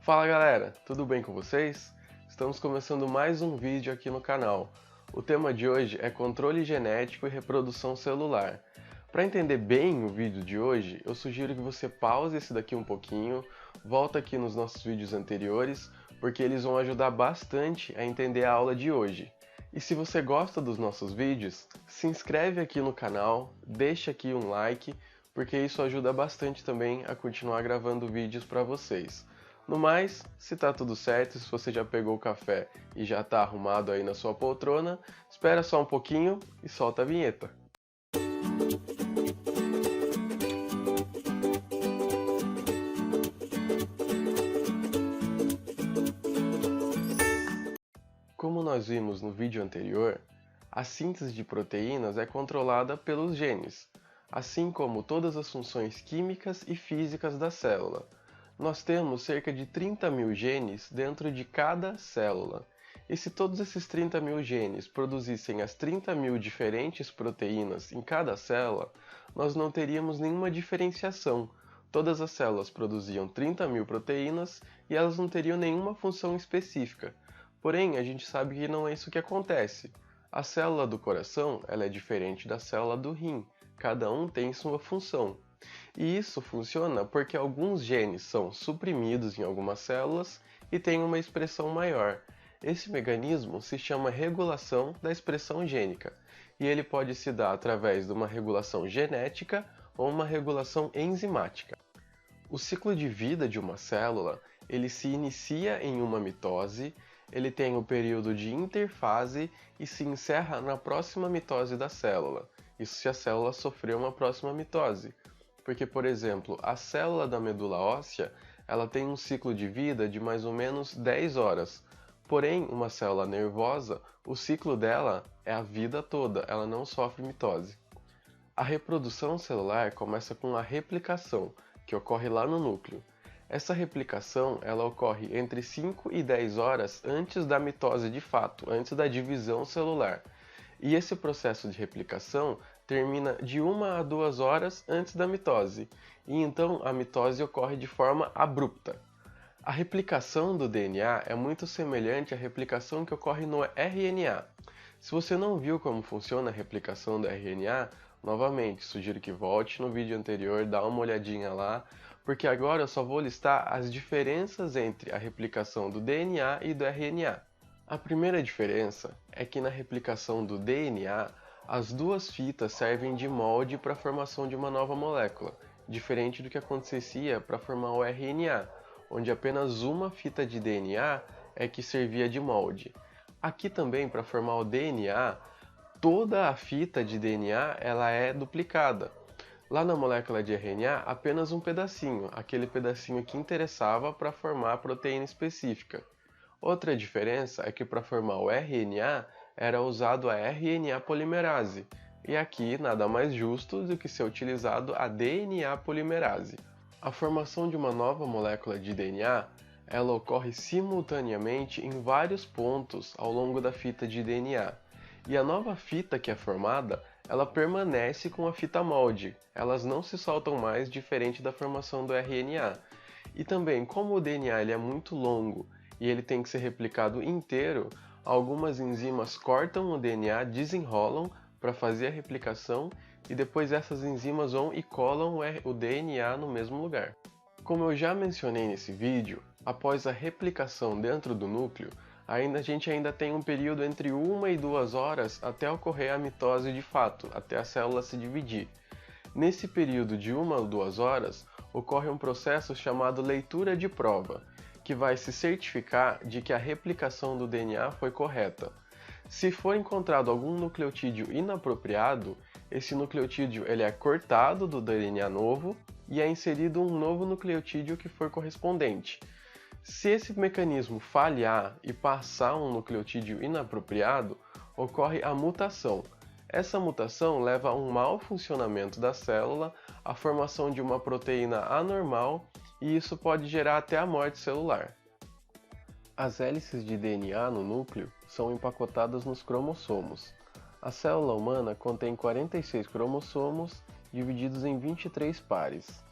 Fala galera, tudo bem com vocês? Estamos começando mais um vídeo aqui no canal. O tema de hoje é controle genético e reprodução celular. Para entender bem o vídeo de hoje, eu sugiro que você pause esse daqui um pouquinho, volta aqui nos nossos vídeos anteriores, porque eles vão ajudar bastante a entender a aula de hoje. E se você gosta dos nossos vídeos, se inscreve aqui no canal, deixa aqui um like, porque isso ajuda bastante também a continuar gravando vídeos para vocês. No mais, se tá tudo certo, se você já pegou o café e já tá arrumado aí na sua poltrona, espera só um pouquinho e solta a vinheta. Como nós vimos no vídeo anterior, a síntese de proteínas é controlada pelos genes, assim como todas as funções químicas e físicas da célula. Nós temos cerca de 30.000 genes dentro de cada célula. E se todos esses 30.000 genes produzissem as 30.000 diferentes proteínas em cada célula, nós não teríamos nenhuma diferenciação. Todas as células produziam 30.000 proteínas e elas não teriam nenhuma função específica. Porém, a gente sabe que não é isso que acontece. A célula do coração ela é diferente da célula do rim. Cada um tem sua função. E isso funciona porque alguns genes são suprimidos em algumas células e têm uma expressão maior. Esse mecanismo se chama regulação da expressão gênica, e ele pode se dar através de uma regulação genética ou uma regulação enzimática. O ciclo de vida de uma célula, ele se inicia em uma mitose, ele tem o período de interfase e se encerra na próxima mitose da célula. Isso se a célula sofreu uma próxima mitose. Porque, por exemplo, a célula da medula óssea, ela tem um ciclo de vida de mais ou menos 10 horas. Porém, uma célula nervosa, o ciclo dela é a vida toda, ela não sofre mitose. A reprodução celular começa com a replicação, que ocorre lá no núcleo. Essa replicação, ela ocorre entre 5 e 10 horas antes da mitose de fato, antes da divisão celular. E esse processo de replicação termina de 1 a 2 horas antes da mitose, e então a mitose ocorre de forma abrupta. A replicação do DNA é muito semelhante à replicação que ocorre no RNA. Se você não viu como funciona a replicação do RNA, novamente, sugiro que volte no vídeo anterior, dá uma olhadinha lá, porque agora eu só vou listar as diferenças entre a replicação do DNA e do RNA. A primeira diferença é que na replicação do DNA, as duas fitas servem de molde para a formação de uma nova molécula, diferente do que acontecia para formar o RNA, onde apenas uma fita de DNA é que servia de molde. Aqui também, para formar o DNA, toda a fita de DNA ela é duplicada. Lá na molécula de RNA, apenas um pedacinho, aquele pedacinho que interessava para formar a proteína específica. Outra diferença é que para formar o RNA era usado a RNA polimerase, e aqui nada mais justo do que ser utilizado a DNA polimerase. A formação de uma nova molécula de DNA, ela ocorre simultaneamente em vários pontos ao longo da fita de DNA, e a nova fita que é formada, ela permanece com a fita molde, elas não se soltam mais diferente da formação do RNA. E também, como o DNA ele é muito longo e ele tem que ser replicado inteiro, algumas enzimas cortam o DNA, desenrolam para fazer a replicação e depois essas enzimas vão e colam o DNA no mesmo lugar. Como eu já mencionei nesse vídeo, após a replicação dentro do núcleo, a gente ainda tem um período entre 1 e 2 horas até ocorrer a mitose de fato, até a célula se dividir. Nesse período de 1 a 2 horas, ocorre um processo chamado leitura de prova, que vai se certificar de que a replicação do DNA foi correta. Se for encontrado algum nucleotídeo inapropriado, esse nucleotídeo ele é cortado do DNA novo e é inserido um novo nucleotídeo que for correspondente. Se esse mecanismo falhar e passar um nucleotídeo inapropriado, ocorre a mutação. Essa mutação leva a um mau funcionamento da célula, a formação de uma proteína anormal, e isso pode gerar até a morte celular. As hélices de DNA no núcleo são empacotadas nos cromossomos. A célula humana contém 46 cromossomos divididos em 23 pares.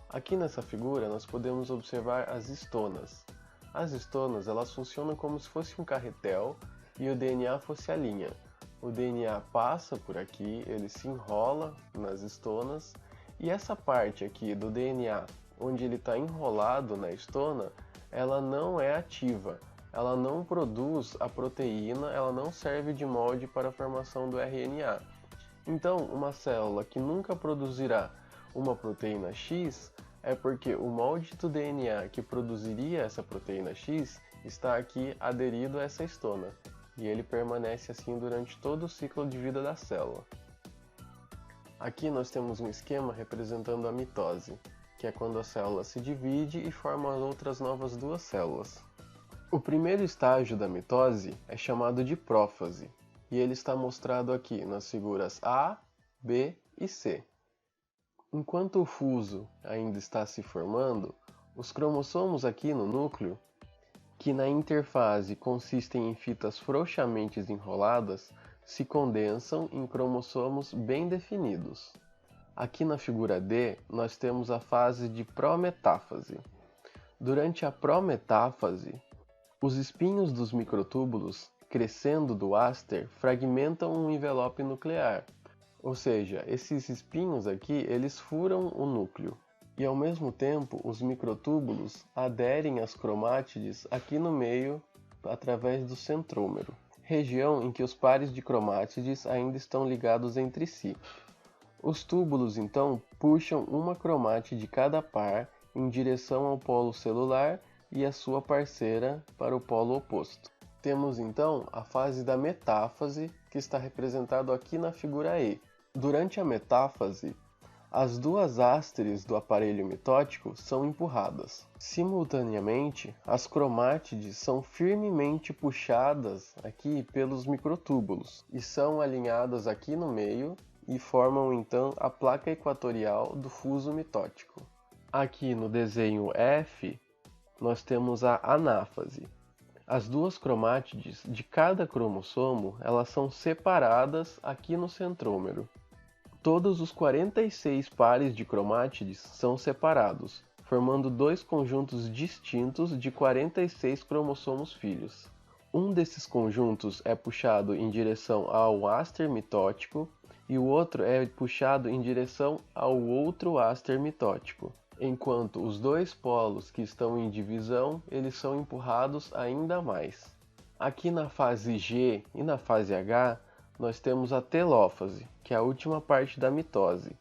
Aqui nessa figura nós podemos observar as histonas. As estonas, elas funcionam como se fosse um carretel e o DNA fosse a linha. O DNA passa por aqui, ele se enrola nas estonas e essa parte aqui do DNA, onde ele está enrolado na estona, ela não é ativa. Ela não produz a proteína, ela não serve de molde para a formação do RNA. Então, uma célula que nunca produzirá uma proteína X é porque o molde do DNA que produziria essa proteína X está aqui aderido a essa estona, e ele permanece assim durante todo o ciclo de vida da célula. Aqui nós temos um esquema representando a mitose, que é quando a célula se divide e forma as outras novas duas células. O primeiro estágio da mitose é chamado de prófase, e ele está mostrado aqui nas figuras A, B e C. Enquanto o fuso ainda está se formando, os cromossomos aqui no núcleo, que na interfase consistem em fitas frouxamente enroladas, se condensam em cromossomos bem definidos. Aqui na figura D, nós temos a fase de prometáfase. Durante a prometáfase, os espinhos dos microtúbulos, crescendo do áster, fragmentam um envelope nuclear. Ou seja, esses espinhos aqui, eles furam o núcleo. E ao mesmo tempo, os microtúbulos aderem às cromátides aqui no meio, através do centrômero, região em que os pares de cromátides ainda estão ligados entre si. Os túbulos, então, puxam uma cromátide de cada par em direção ao polo celular e a sua parceira para o polo oposto. Temos, então, a fase da metáfase, que está representado aqui na figura E. Durante a metáfase, as duas ásteres do aparelho mitótico são empurradas. Simultaneamente, as cromátides são firmemente puxadas aqui pelos microtúbulos e são alinhadas aqui no meio e formam então a placa equatorial do fuso mitótico. Aqui no desenho F, nós temos a anáfase. As duas cromátides de cada cromossomo, elas são separadas aqui no centrômero. Todos os 46 pares de cromátides são separados, formando dois conjuntos distintos de 46 cromossomos filhos. Um desses conjuntos é puxado em direção ao áster mitótico e o outro é puxado em direção ao outro áster mitótico, enquanto os dois polos que estão em divisão, eles são empurrados ainda mais. Aqui na fase G e na fase H, nós temos a telófase, que é a última parte da mitose,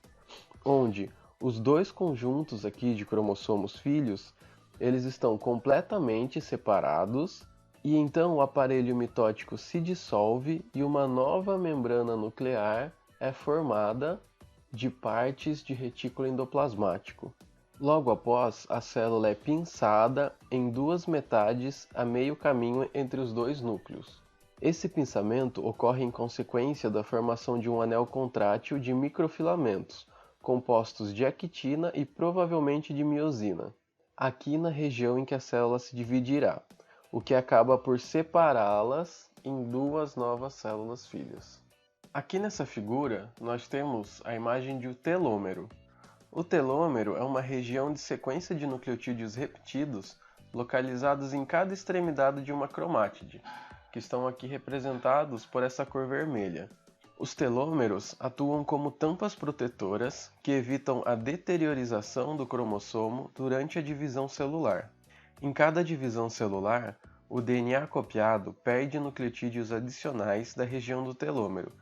onde os dois conjuntos aqui de cromossomos filhos, eles estão completamente separados e então o aparelho mitótico se dissolve e uma nova membrana nuclear é formada de partes de retículo endoplasmático. Logo após, a célula é pinçada em duas metades a meio caminho entre os dois núcleos. Esse pinçamento ocorre em consequência da formação de um anel contrátil de microfilamentos, compostos de actina e provavelmente de miosina, aqui na região em que a célula se dividirá, o que acaba por separá-las em duas novas células filhas. Aqui nessa figura, nós temos a imagem de um telômero. O telômero é uma região de sequência de nucleotídeos repetidos localizados em cada extremidade de uma cromátide, que estão aqui representados por essa cor vermelha. Os telômeros atuam como tampas protetoras que evitam a deteriorização do cromossomo durante a divisão celular. Em cada divisão celular, o DNA copiado perde nucleotídeos adicionais da região do telômero.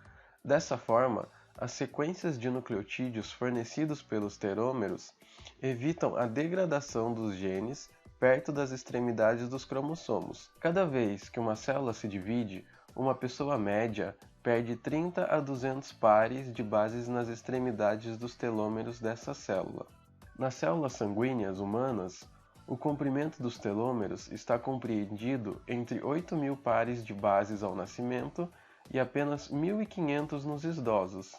Dessa forma, as sequências de nucleotídeos fornecidos pelos telômeros evitam a degradação dos genes perto das extremidades dos cromossomos. Cada vez que uma célula se divide, uma pessoa média perde 30 a 200 pares de bases nas extremidades dos telômeros dessa célula. Nas células sanguíneas humanas, o comprimento dos telômeros está compreendido entre 8.000 pares de bases ao nascimento e apenas 1.500 nos idosos.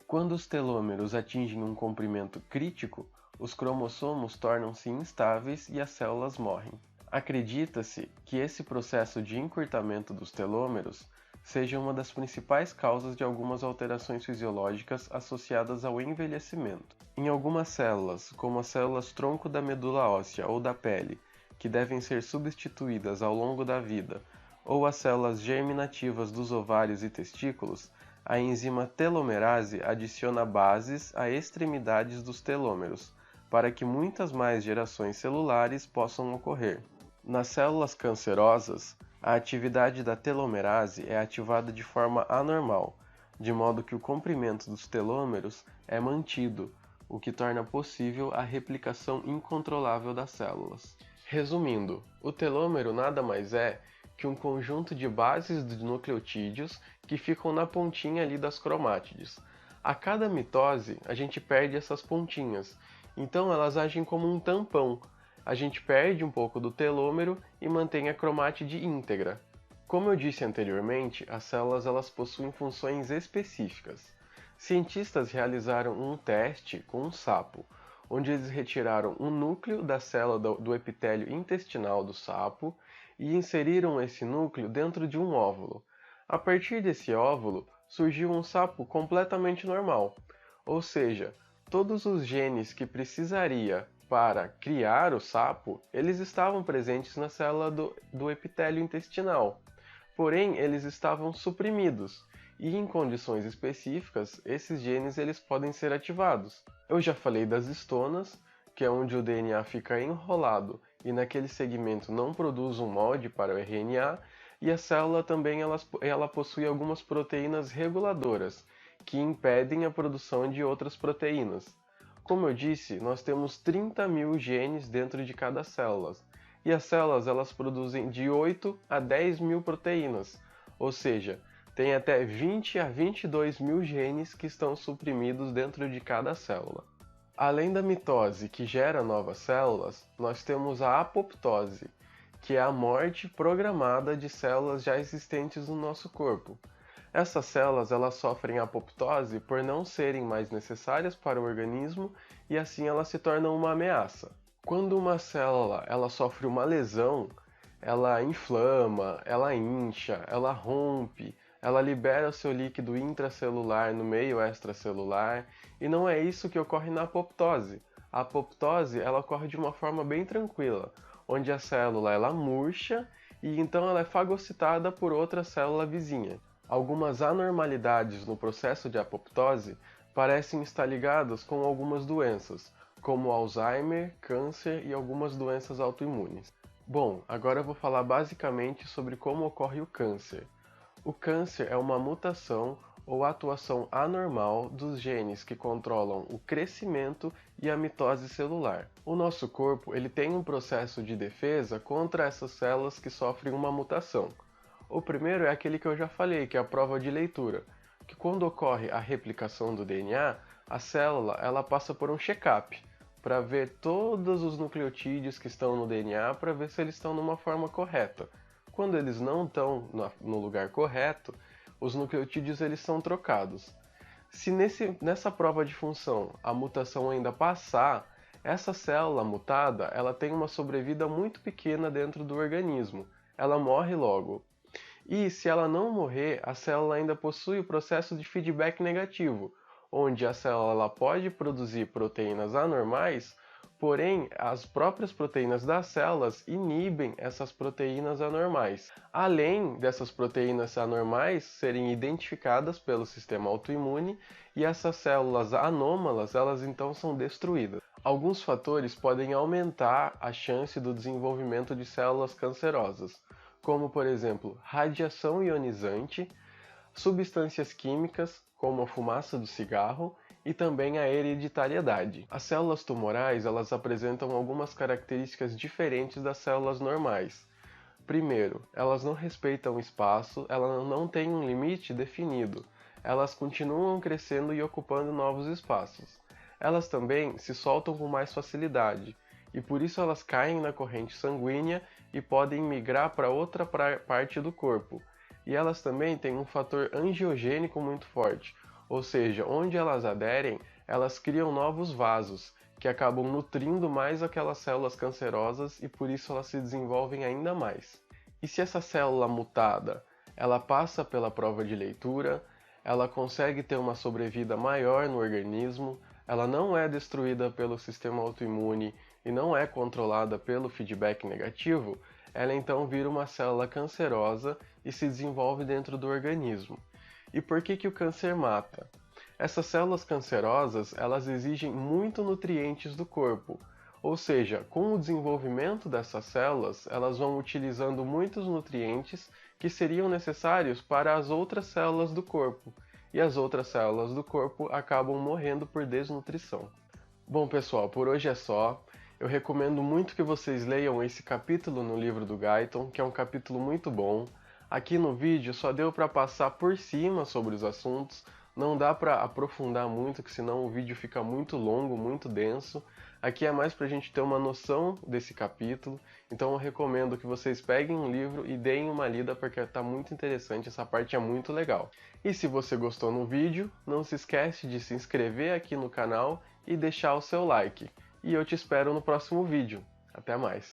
Quando os telômeros atingem um comprimento crítico, os cromossomos tornam-se instáveis e as células morrem. Acredita-se que esse processo de encurtamento dos telômeros seja uma das principais causas de algumas alterações fisiológicas associadas ao envelhecimento. Em algumas células, como as células tronco da medula óssea ou da pele, que devem ser substituídas ao longo da vida, ou as células germinativas dos ovários e testículos, a enzima telomerase adiciona bases a extremidades dos telômeros, para que muitas mais gerações celulares possam ocorrer. Nas células cancerosas, a atividade da telomerase é ativada de forma anormal, de modo que o comprimento dos telômeros é mantido, o que torna possível a replicação incontrolável das células. Resumindo, o telômero nada mais é que um conjunto de bases de nucleotídeos que ficam na pontinha ali das cromátides. A cada mitose, a gente perde essas pontinhas, então elas agem como um tampão. A gente perde um pouco do telômero e mantém a cromátide íntegra. Como eu disse anteriormente, as células elas possuem funções específicas. Cientistas realizaram um teste com um sapo, onde eles retiraram o núcleo da célula do epitélio intestinal do sapo e inseriram esse núcleo dentro de um óvulo. A partir desse óvulo, surgiu um sapo completamente normal, ou seja, todos os genes que precisaria para criar o sapo, eles estavam presentes na célula do epitélio intestinal, porém eles estavam suprimidos, e em condições específicas, esses genes eles podem ser ativados. Eu já falei das histonas, que é onde o DNA fica enrolado e naquele segmento não produz um molde para o RNA, e a célula também ela possui algumas proteínas reguladoras, que impedem a produção de outras proteínas. Como eu disse, nós temos 30.000 genes dentro de cada célula, e as células elas produzem de 8 a 10.000 proteínas, ou seja, tem até 20 a 22.000 genes que estão suprimidos dentro de cada célula. Além da mitose, que gera novas células, nós temos a apoptose, que é a morte programada de células já existentes no nosso corpo. Essas células elas sofrem apoptose por não serem mais necessárias para o organismo e assim elas se tornam uma ameaça. Quando uma célula ela sofre uma lesão, ela inflama, ela incha, ela rompe, ela libera o seu líquido intracelular no meio extracelular, e não é isso que ocorre na apoptose. A apoptose ela ocorre de uma forma bem tranquila, onde a célula ela murcha e então ela é fagocitada por outra célula vizinha. Algumas anormalidades no processo de apoptose parecem estar ligadas com algumas doenças, como Alzheimer, câncer e algumas doenças autoimunes. Bom, agora eu vou falar basicamente sobre como ocorre o câncer. O câncer é uma mutação ou atuação anormal dos genes que controlam o crescimento e a mitose celular. O nosso corpo ele tem um processo de defesa contra essas células que sofrem uma mutação. O primeiro é aquele que eu já falei, que é a prova de leitura, que quando ocorre a replicação do DNA, a célula ela passa por um check-up para ver todos os nucleotídeos que estão no DNA para ver se eles estão numa forma correta. Quando eles não estão no lugar correto, os nucleotídeos eles são trocados. Se nessa prova de função a mutação ainda passar, essa célula mutada ela tem uma sobrevida muito pequena dentro do organismo. Ela morre logo. E se ela não morrer, a célula ainda possui o processo de feedback negativo, onde a célula ela pode produzir proteínas anormais, porém as próprias proteínas das células inibem essas proteínas anormais. Além dessas proteínas anormais serem identificadas pelo sistema autoimune e essas células anômalas, elas então são destruídas. Alguns fatores podem aumentar a chance do desenvolvimento de células cancerosas, como por exemplo, radiação ionizante, substâncias químicas, como a fumaça do cigarro, e também a hereditariedade. As células tumorais, elas apresentam algumas características diferentes das células normais. Primeiro, elas não respeitam o espaço, elas não têm um limite definido. Elas continuam crescendo e ocupando novos espaços. Elas também se soltam com mais facilidade, e por isso elas caem na corrente sanguínea e podem migrar para outra parte do corpo. E elas também têm um fator angiogênico muito forte, ou seja, onde elas aderem, elas criam novos vasos, que acabam nutrindo mais aquelas células cancerosas e por isso elas se desenvolvem ainda mais. E se essa célula mutada, ela passa pela prova de leitura, ela consegue ter uma sobrevida maior no organismo, ela não é destruída pelo sistema autoimune e não é controlada pelo feedback negativo, ela então vira uma célula cancerosa e se desenvolve dentro do organismo. E por que o câncer mata? Essas células cancerosas, elas exigem muito nutrientes do corpo, ou seja, com o desenvolvimento dessas células, elas vão utilizando muitos nutrientes que seriam necessários para as outras células do corpo, e as outras células do corpo acabam morrendo por desnutrição. Bom, pessoal, por hoje é só. Eu recomendo muito que vocês leiam esse capítulo no livro do Guyton, que é um capítulo muito bom. Aqui no vídeo só deu para passar por cima sobre os assuntos, não dá para aprofundar muito, que senão o vídeo fica muito longo, muito denso. Aqui é mais para a gente ter uma noção desse capítulo, então eu recomendo que vocês peguem um livro e deem uma lida porque está muito interessante, essa parte é muito legal. E se você gostou no vídeo, não se esquece de se inscrever aqui no canal e deixar o seu like. E eu te espero no próximo vídeo. Até mais!